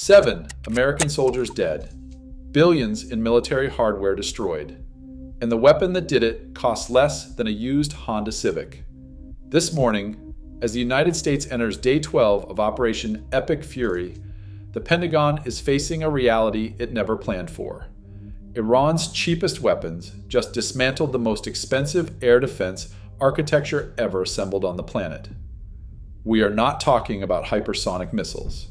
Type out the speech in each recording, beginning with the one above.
7 American soldiers dead, billions in military hardware destroyed, and the weapon that did it cost less than a used Honda Civic. This morning, as the United States enters Day 12 of Operation Epic Fury, the Pentagon is facing a reality it never planned for. Iran's cheapest weapons just dismantled the most expensive air defense architecture ever assembled on the planet. We are not talking about hypersonic missiles.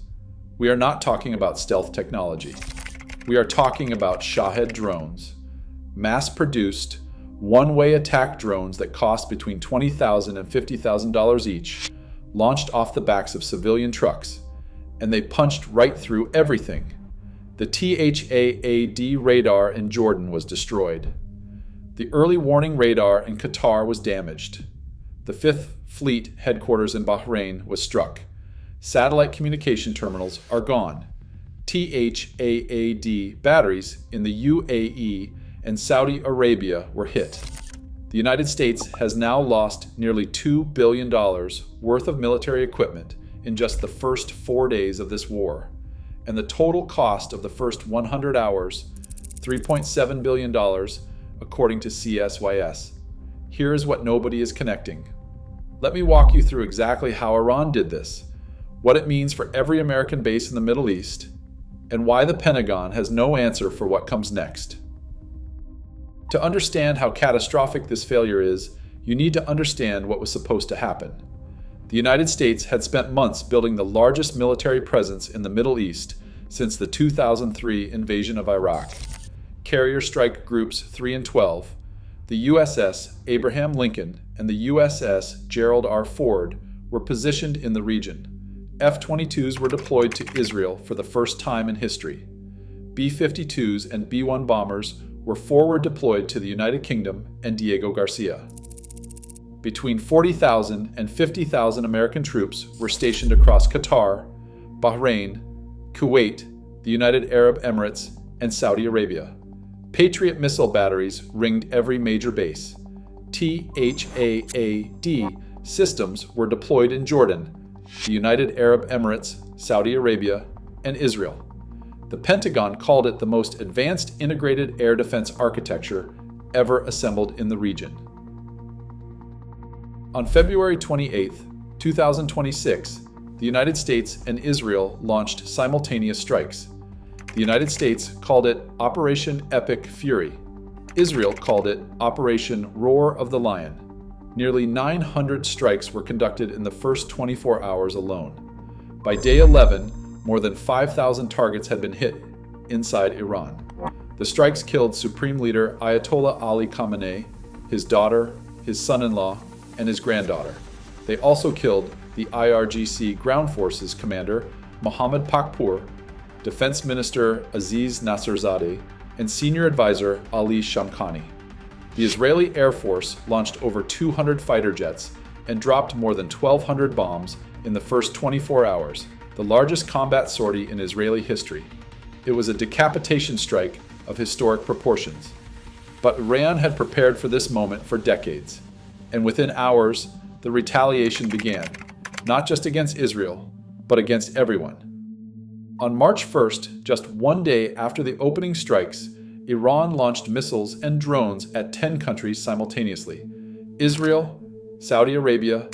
We are not talking about stealth technology. We are talking about Shahed drones, mass-produced, one-way attack drones that cost between $20,000 and $50,000 each, launched off the backs of civilian trucks, and they punched right through everything. The THAAD radar in Jordan was destroyed. The early warning radar in Qatar was damaged. The 5th Fleet headquarters in Bahrain was struck. Satellite communication terminals are gone. THAAD batteries in the UAE and Saudi Arabia were hit. The United States has now lost nearly $2 billion worth of military equipment in just the first 4 days of this war, and the total cost of the first 100 hours, $3.7 billion, according to CSYS. Here is what nobody is connecting. Let me walk you through exactly how Iran did this, what it means for every American base in the Middle East, and why the Pentagon has no answer for what comes next. To understand how catastrophic this failure is, you need to understand what was supposed to happen. The United States had spent months building the largest military presence in the Middle East since the 2003 invasion of Iraq. Carrier Strike Groups 3 and 12, the USS Abraham Lincoln and the USS Gerald R. Ford were positioned in the region. F-22s were deployed to Israel for the first time in history. B-52s and B-1 bombers were forward deployed to the United Kingdom and Diego Garcia. Between 40,000 and 50,000 American troops were stationed across Qatar, Bahrain, Kuwait, the United Arab Emirates, and Saudi Arabia. Patriot missile batteries ringed every major base. THAAD systems were deployed in Jordan, the United Arab Emirates, Saudi Arabia, and Israel. The Pentagon called it the most advanced integrated air defense architecture ever assembled in the region. On February 28, 2026, the United States and Israel launched simultaneous strikes. The United States called it Operation Epic Fury. Israel called it Operation Roar of the Lion. Nearly 900 strikes were conducted in the first 24 hours alone. By day 11, more than 5,000 targets had been hit inside Iran. The strikes killed Supreme Leader Ayatollah Ali Khamenei, his daughter, his son-in-law, and his granddaughter. They also killed the IRGC Ground Forces Commander Mohammad Pakpour, Defense Minister Aziz Nasserzadeh, and Senior Advisor Ali Shamkhani. The Israeli Air Force launched over 200 fighter jets and dropped more than 1,200 bombs in the first 24 hours, the largest combat sortie in Israeli history. It was a decapitation strike of historic proportions. But Iran had prepared for this moment for decades, and within hours, the retaliation began, not just against Israel, but against everyone. On March 1st, just one day after the opening strikes, Iran launched missiles and drones at 10 countries simultaneously: Israel, Saudi Arabia,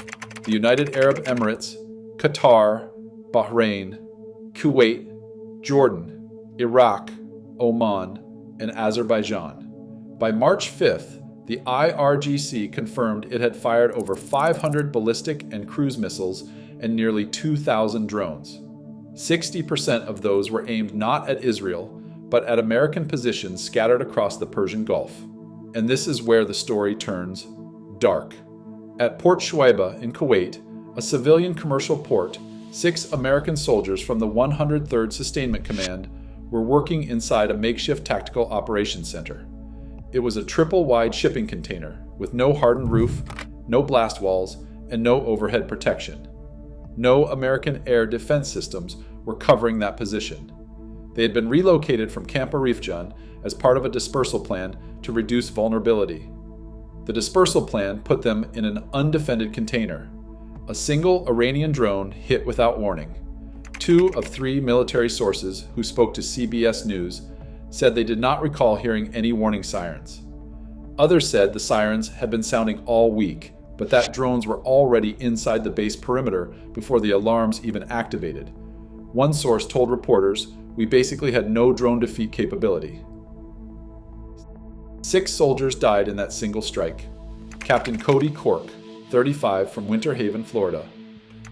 the United Arab Emirates, Qatar, Bahrain, Kuwait, Jordan, Iraq, Oman, and Azerbaijan. By March 5th, the IRGC confirmed it had fired over 500 ballistic and cruise missiles and nearly 2,000 drones. 60% of those were aimed not at Israel, but at American positions scattered across the Persian Gulf. And this is where the story turns dark. At Port Shuaibah in Kuwait, a civilian commercial port, 6 American soldiers from the 103rd Sustainment Command were working inside a makeshift tactical operations center. It was a triple-wide shipping container with no hardened roof, no blast walls, and no overhead protection. No American air defense systems were covering that position. They had been relocated from Camp Arifjan as part of a dispersal plan to reduce vulnerability. The dispersal plan put them in an undefended container. A single Iranian drone hit without warning. 2 of 3 military sources who spoke to CBS News said they did not recall hearing any warning sirens. Others said the sirens had been sounding all week, but that drones were already inside the base perimeter before the alarms even activated. One source told reporters, "We basically had no drone defeat capability." 6 soldiers died in that single strike. Captain Cody Cork, 35, from Winter Haven, Florida.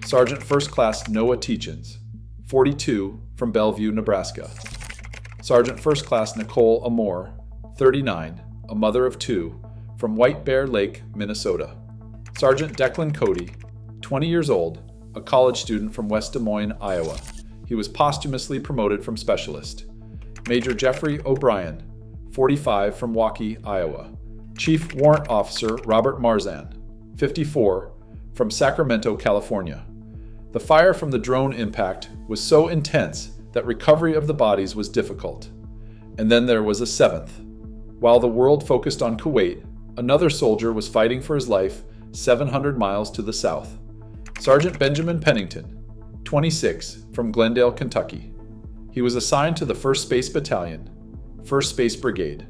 Sergeant First Class Noah Teachins, 42, from Bellevue, Nebraska. Sergeant First Class Nicole Amore, 39, a mother of 2, from White Bear Lake, Minnesota. Sergeant Declan Cody, 20 years old, a college student from West Des Moines, Iowa. He was posthumously promoted from specialist. Major Jeffrey O'Brien, 45, from Waukee, Iowa. Chief Warrant Officer Robert Marzan, 54, from Sacramento, California. The fire from the drone impact was so intense that recovery of the bodies was difficult. And then there was a 7th. While the world focused on Kuwait, another soldier was fighting for his life 700 miles to the south. Sergeant Benjamin Pennington, 26, from Glendale, Kentucky. He was assigned to the 1st Space Battalion, 1st Space Brigade.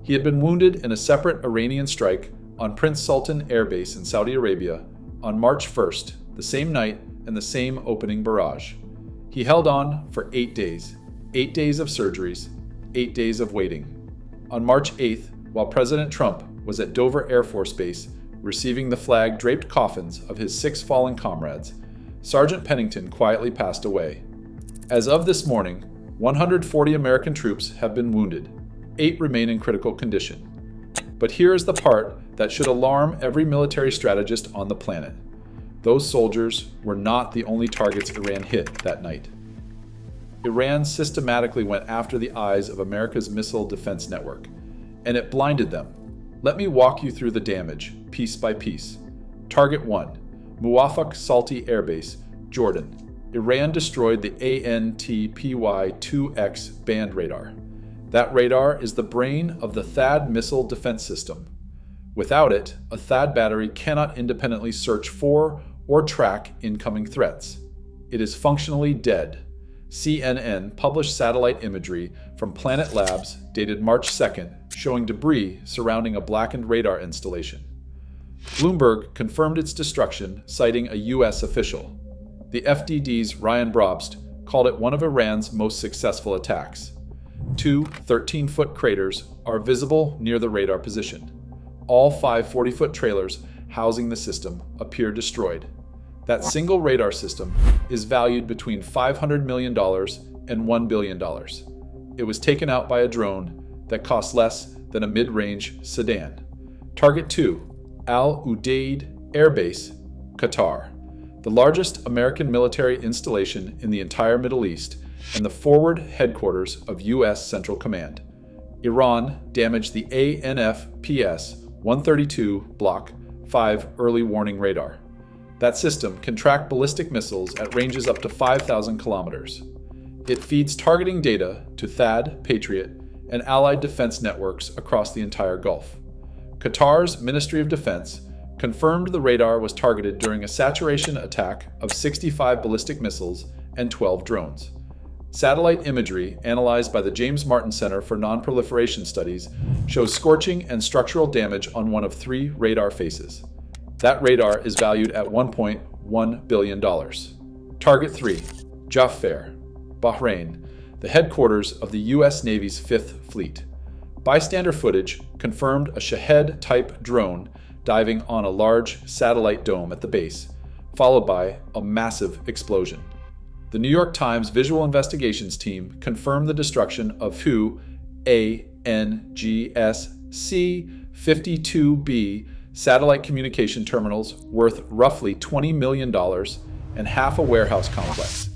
He had been wounded in a separate Iranian strike on Prince Sultan Air Base in Saudi Arabia on March 1st, the same night and the same opening barrage. He held on for 8 days, 8 days of surgeries, 8 days of waiting. On March 8th, while President Trump was at Dover Air Force Base receiving the flag-draped coffins of his 6 fallen comrades, Sergeant Pennington quietly passed away. As of this morning, 140 American troops have been wounded. 8 remain in critical condition. But here is the part that should alarm every military strategist on the planet. Those soldiers were not the only targets Iran hit that night. Iran systematically went after the eyes of America's missile defense network, and it blinded them. Let me walk you through the damage, piece by piece. Target 1, Muwafaq Salti Air Base, Jordan. Iran destroyed the ANTPY-2X band radar. That radar is the brain of the THAAD missile defense system. Without it, a THAAD battery cannot independently search for or track incoming threats. It is functionally dead. CNN published satellite imagery from Planet Labs dated March 2nd showing debris surrounding a blackened radar installation. Bloomberg confirmed its destruction, citing a U.S. official. The FDD's Ryan Brobst called it one of Iran's most successful attacks. 2 13-foot craters are visible near the radar position. All 5 40-foot trailers housing the system appear destroyed. That single radar system is valued between $500 million and $1 billion. It was taken out by a drone that cost less than a mid-range sedan. Target 2, Al Udeid Air Base, Qatar, the largest American military installation in the entire Middle East and the forward headquarters of U.S. Central Command. Iran damaged the ANFPS-132 Block 5 early warning radar. That system can track ballistic missiles at ranges up to 5,000 kilometers. It feeds targeting data to THAAD, Patriot, and allied defense networks across the entire Gulf. Qatar's Ministry of Defense confirmed the radar was targeted during a saturation attack of 65 ballistic missiles and 12 drones. Satellite imagery analyzed by the James Martin Center for Non-Proliferation Studies shows scorching and structural damage on one of 3 radar faces. That radar is valued at $1.1 billion. Target 3, Jaffair, Bahrain, the headquarters of the U.S. Navy's 5th Fleet. Bystander footage confirmed a Shahed-type drone diving on a large satellite dome at the base, followed by a massive explosion. The New York Times Visual Investigations team confirmed the destruction of 2 ANGSC-52B satellite communication terminals worth roughly $20 million and half a warehouse complex.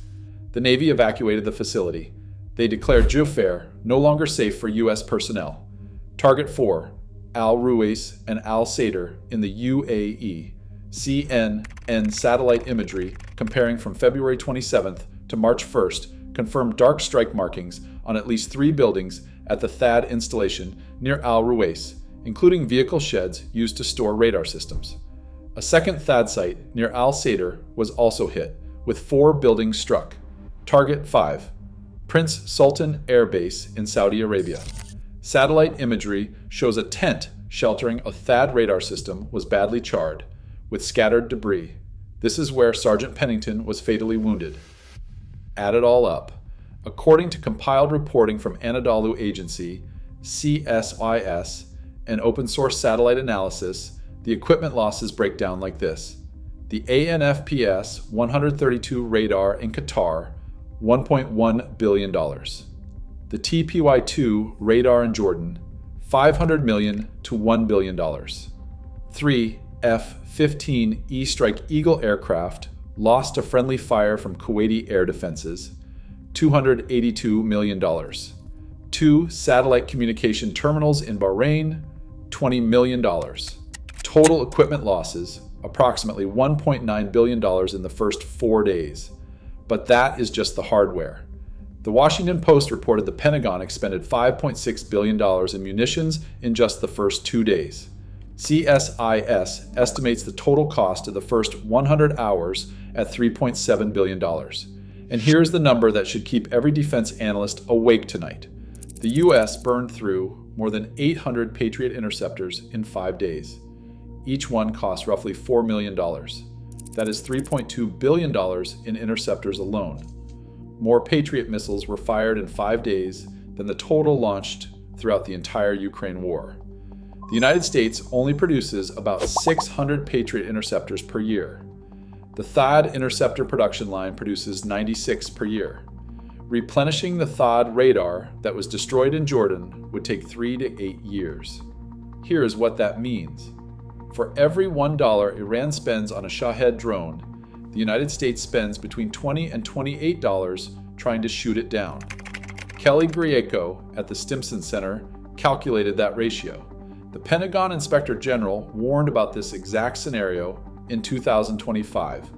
The Navy evacuated the facility. They declared Jaffair no longer safe for U.S. personnel. Target 4, Al Ruwais and Al Sadr in the UAE. CNN satellite imagery comparing from February 27th to March 1st confirmed dark strike markings on at least 3 buildings at the THAAD installation near Al Ruwais, including vehicle sheds used to store radar systems. A second THAAD site near Al Sadr was also hit, with 4 buildings struck. Target 5. Prince Sultan Air Base in Saudi Arabia. Satellite imagery shows a tent sheltering a THAAD radar system was badly charred, with scattered debris. This is where Sergeant Pennington was fatally wounded. Add it all up. According to compiled reporting from Anadolu Agency, CSIS, and open source satellite analysis, the equipment losses break down like this. The ANFPS 132 radar in Qatar, $1.1 billion. The TPY-2 radar in Jordan, $500 million to $1 billion. 3 F-15E Strike Eagle aircraft lost to friendly fire from Kuwaiti air defenses, $282 million. 2 satellite communication terminals in Bahrain, $20 million. Total equipment losses, approximately $1.9 billion in the first 4 days. But that is just the hardware. The Washington Post reported the Pentagon expended $5.6 billion in munitions in just the first 2 days. CSIS estimates the total cost of the first 100 hours at $3.7 billion. And here's the number that should keep every defense analyst awake tonight. The U.S. burned through more than 800 Patriot interceptors in 5 days. Each one cost roughly $4 million. That is $3.2 billion in interceptors alone. More Patriot missiles were fired in 5 days than the total launched throughout the entire Ukraine war. The United States only produces about 600 Patriot interceptors per year. The THAAD interceptor production line produces 96 per year. Replenishing the THAAD radar that was destroyed in Jordan would take 3 to 8 years. Here is what that means. For every $1 Iran spends on a Shahed drone, the United States spends between $20 and $28 trying to shoot it down. Kelly Grieco at the Stimson Center calculated that ratio. The Pentagon Inspector General warned about this exact scenario in 2025,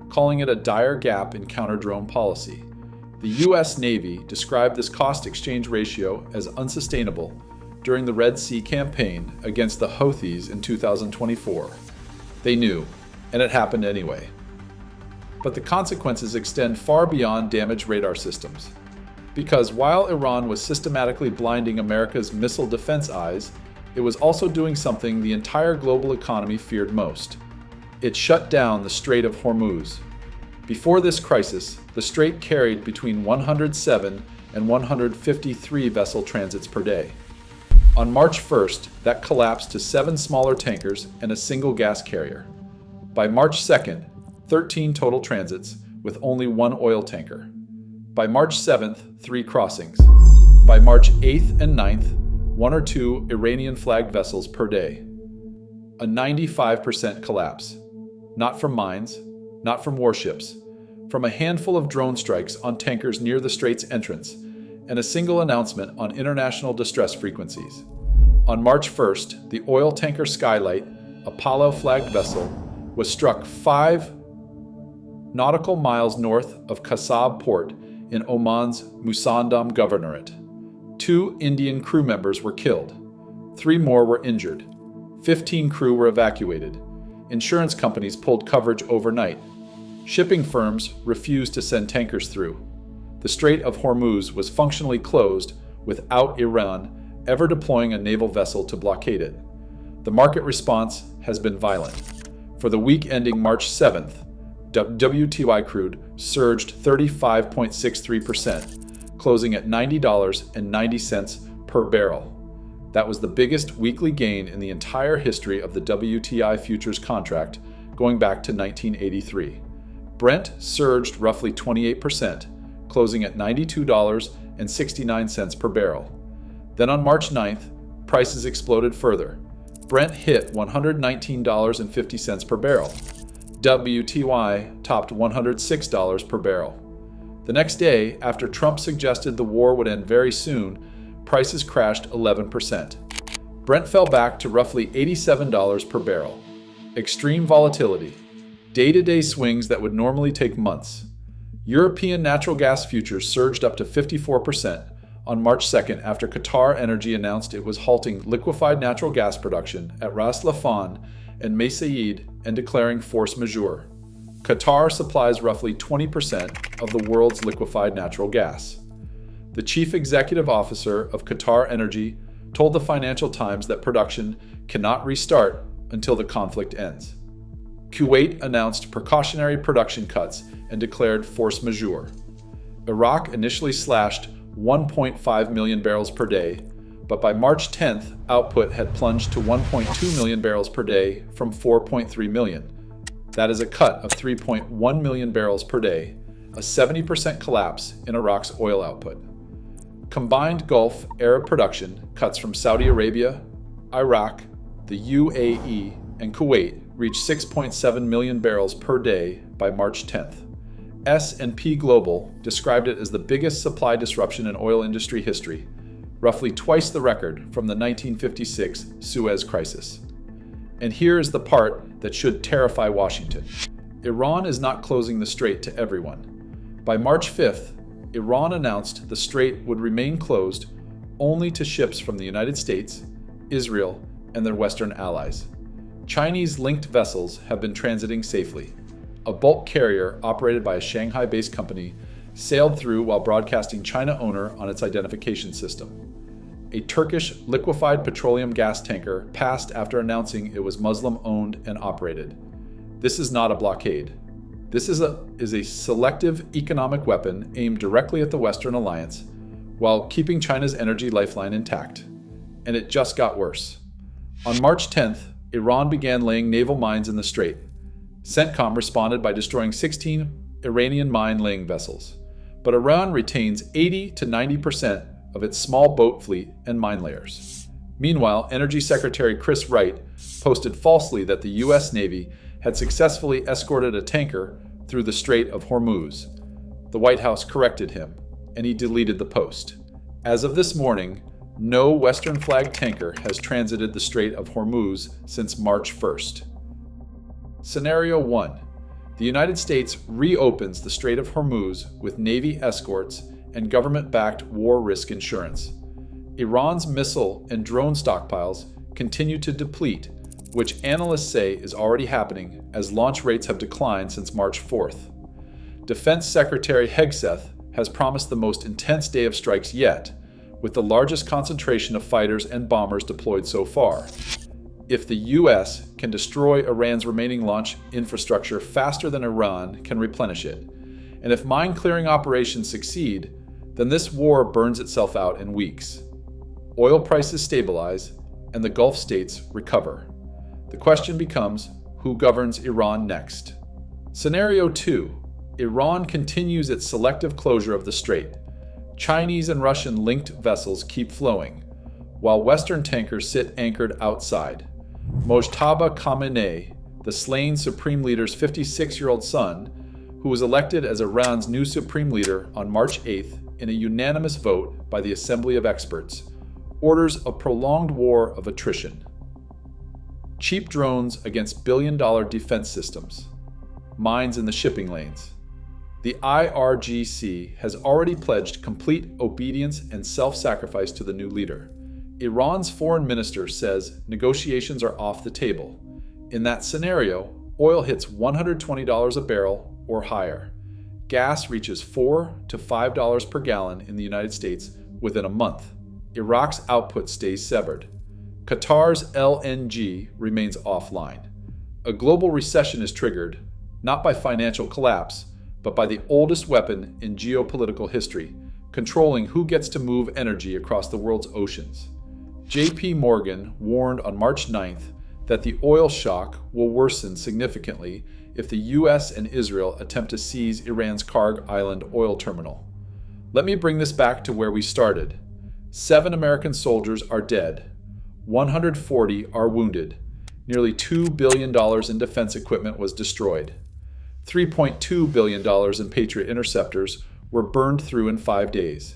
calling it a dire gap in counter-drone policy. The U.S. Navy described this cost-exchange ratio as unsustainable during the Red Sea campaign against the Houthis in 2024. They knew, and it happened anyway. But the consequences extend far beyond damaged radar systems. Because while Iran was systematically blinding America's missile defense eyes, it was also doing something the entire global economy feared most. It shut down the Strait of Hormuz. Before this crisis, the strait carried between 107 and 153 vessel transits per day. On March 1st, that collapsed to 7 smaller tankers and a single gas carrier. By March 2nd, 13 total transits with only 1 oil tanker. By March 7th, 3 crossings. By March 8th and 9th, 1 or 2 Iranian-flagged vessels per day. A 95% collapse. Not from mines, not from warships, from a handful of drone strikes on tankers near the strait's entrance, and a single announcement on international distress frequencies. On March 1st, the oil tanker Skylight, a Palau-flagged vessel, was struck 5 nautical miles north of Kasab port in Oman's Musandam Governorate. 2 Indian crew members were killed. 3 more were injured. 15 crew were evacuated. Insurance companies pulled coverage overnight. Shipping firms refused to send tankers through. The Strait of Hormuz was functionally closed without Iran ever deploying a naval vessel to blockade it. The market response has been violent. For the week ending March 7th, WTI crude surged 35.63%, closing at $90.90 per barrel. That was the biggest weekly gain in the entire history of the WTI futures contract, going back to 1983. Brent surged roughly 28%, closing at $92.69 per barrel. Then on March 9th, prices exploded further. Brent hit $119.50 per barrel. WTI topped $106 per barrel. The next day, after Trump suggested the war would end very soon, prices crashed 11%. Brent fell back to roughly $87 per barrel. Extreme volatility. Day-to-day swings that would normally take months. European natural gas futures surged up to 54% on March 2nd after Qatar Energy announced it was halting liquefied natural gas production at Ras Laffan and Mesaieed and declaring force majeure. Qatar supplies roughly 20% of the world's liquefied natural gas. The chief executive officer of Qatar Energy told the Financial Times that production cannot restart until the conflict ends. Kuwait announced precautionary production cuts and declared force majeure. Iraq initially slashed 1.5 million barrels per day, but by March 10th, output had plunged to 1.2 million barrels per day from 4.3 million. That is a cut of 3.1 million barrels per day, a 70% collapse in Iraq's oil output. Combined Gulf Arab production cuts from Saudi Arabia, Iraq, the UAE, and Kuwait reached 6.7 million barrels per day by March 10th. S&P Global described it as the biggest supply disruption in oil industry history, roughly twice the record from the 1956 Suez Crisis. And here is the part that should terrify Washington. Iran is not closing the strait to everyone. By March 5th, Iran announced the strait would remain closed only to ships from the United States, Israel, and their Western allies. Chinese-linked vessels have been transiting safely. A bulk carrier operated by a Shanghai-based company sailed through while broadcasting China owner on its identification system. A Turkish liquefied petroleum gas tanker passed after announcing it was Muslim-owned and operated. This is not a blockade. This is a selective economic weapon aimed directly at the Western alliance while keeping China's energy lifeline intact. And it just got worse. On March 10th, Iran began laying naval mines in the strait. CENTCOM responded by destroying 16 Iranian mine-laying vessels. But Iran retains 80 to 90% of its small boat fleet and mine layers. Meanwhile, Energy Secretary Chris Wright posted falsely that the U.S. Navy had successfully escorted a tanker through the Strait of Hormuz. The White House corrected him, and he deleted the post. As of this morning, no Western-flagged tanker has transited the Strait of Hormuz since March 1st. Scenario 1. The United States reopens the Strait of Hormuz with Navy escorts and government-backed war risk insurance. Iran's missile and drone stockpiles continue to deplete, which analysts say is already happening as launch rates have declined since March 4th. Defense Secretary Hegseth has promised the most intense day of strikes yet, with the largest concentration of fighters and bombers deployed so far. If the U.S. can destroy Iran's remaining launch infrastructure faster than Iran can replenish it, and if mine-clearing operations succeed, then this war burns itself out in weeks. Oil prices stabilize, and the Gulf states recover. The question becomes, who governs Iran next? Scenario 2. Iran continues its selective closure of the strait. Chinese and Russian-linked vessels keep flowing, while Western tankers sit anchored outside. Mojtaba Khamenei, the slain Supreme Leader's 56-year-old son, who was elected as Iran's new Supreme Leader on March 8th in a unanimous vote by the Assembly of Experts, orders a prolonged war of attrition. Cheap drones against billion-dollar defense systems. Mines in the shipping lanes. The IRGC has already pledged complete obedience and self-sacrifice to the new leader. Iran's foreign minister says negotiations are off the table. In that scenario, oil hits $120 a barrel or higher. Gas reaches $4 to $5 per gallon in the United States within a month. Iraq's output stays severed. Qatar's LNG remains offline. A global recession is triggered, not by financial collapse, but by the oldest weapon in geopolitical history, controlling who gets to move energy across the world's oceans. J.P. Morgan warned on March 9th that the oil shock will worsen significantly if the U.S. and Israel attempt to seize Iran's Karg Island oil terminal. Let me bring this back to where we started. 7 American soldiers are dead. 140 are wounded. Nearly $2 billion in defense equipment was destroyed. $3.2 billion in Patriot interceptors were burned through in 5 days.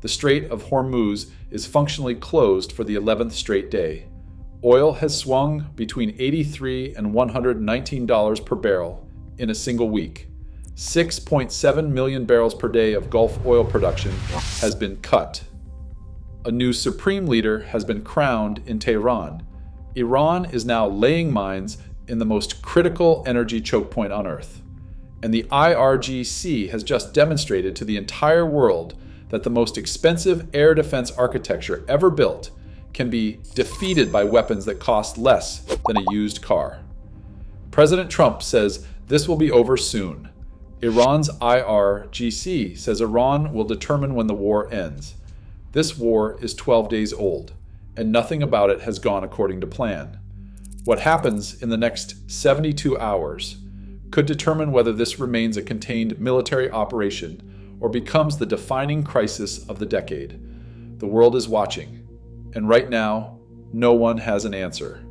The Strait of Hormuz is functionally closed for the 11th straight day. Oil has swung between $83 and $119 per barrel in a single week. 6.7 million barrels per day of Gulf oil production has been cut. A new supreme leader has been crowned in Tehran. Iran is now laying mines in the most critical energy choke point on Earth. And the IRGC has just demonstrated to the entire world that the most expensive air defense architecture ever built can be defeated by weapons that cost less than a used car. President Trump says this will be over soon. Iran's IRGC says Iran will determine when the war ends. This war is 12 days old, and nothing about it has gone according to plan. What happens in the next 72 hours could determine whether this remains a contained military operation or becomes the defining crisis of the decade. The world is watching, and right now, no one has an answer.